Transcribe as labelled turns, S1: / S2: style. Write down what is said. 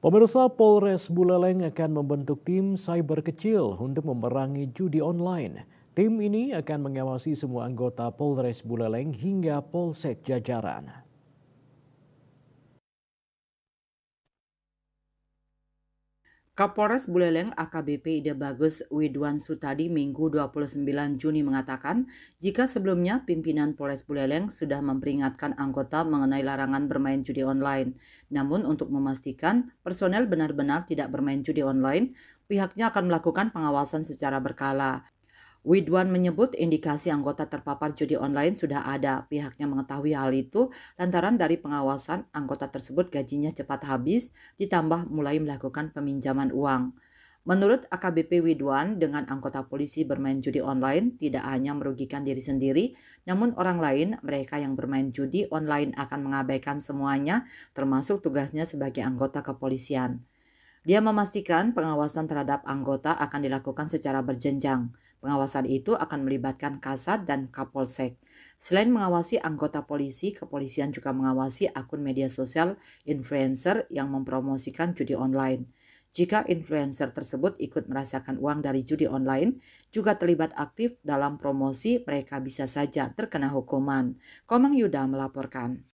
S1: Pemirsa, Polres Buleleng akan membentuk tim cyber kecil untuk memerangi judi online. Tim ini akan mengawasi semua anggota Polres Buleleng hingga Polsek jajaran.
S2: Kapolres Buleleng AKBP Ide Bagus Widwan Sutadi Minggu 29 Juni mengatakan, jika sebelumnya pimpinan Polres Buleleng sudah memperingatkan anggota mengenai larangan bermain judi online. Namun untuk memastikan personel benar-benar tidak bermain judi online, pihaknya akan melakukan pengawasan secara berkala. Widwan menyebut indikasi anggota terpapar judi online sudah ada. Pihaknya mengetahui hal itu lantaran dari pengawasan anggota tersebut gajinya cepat habis ditambah mulai melakukan peminjaman uang. Menurut AKBP Widwan, dengan anggota polisi bermain judi online tidak hanya merugikan diri sendiri, namun orang lain, mereka yang bermain judi online akan mengabaikan semuanya, termasuk tugasnya sebagai anggota kepolisian. Dia memastikan pengawasan terhadap anggota akan dilakukan secara berjenjang. Pengawasan itu akan melibatkan Kasat dan Kapolsek. Selain mengawasi anggota polisi, kepolisian juga mengawasi akun media sosial influencer yang mempromosikan judi online. Jika influencer tersebut ikut merasakan uang dari judi online, juga terlibat aktif dalam promosi, mereka bisa saja terkena hukuman. Komang Yuda melaporkan.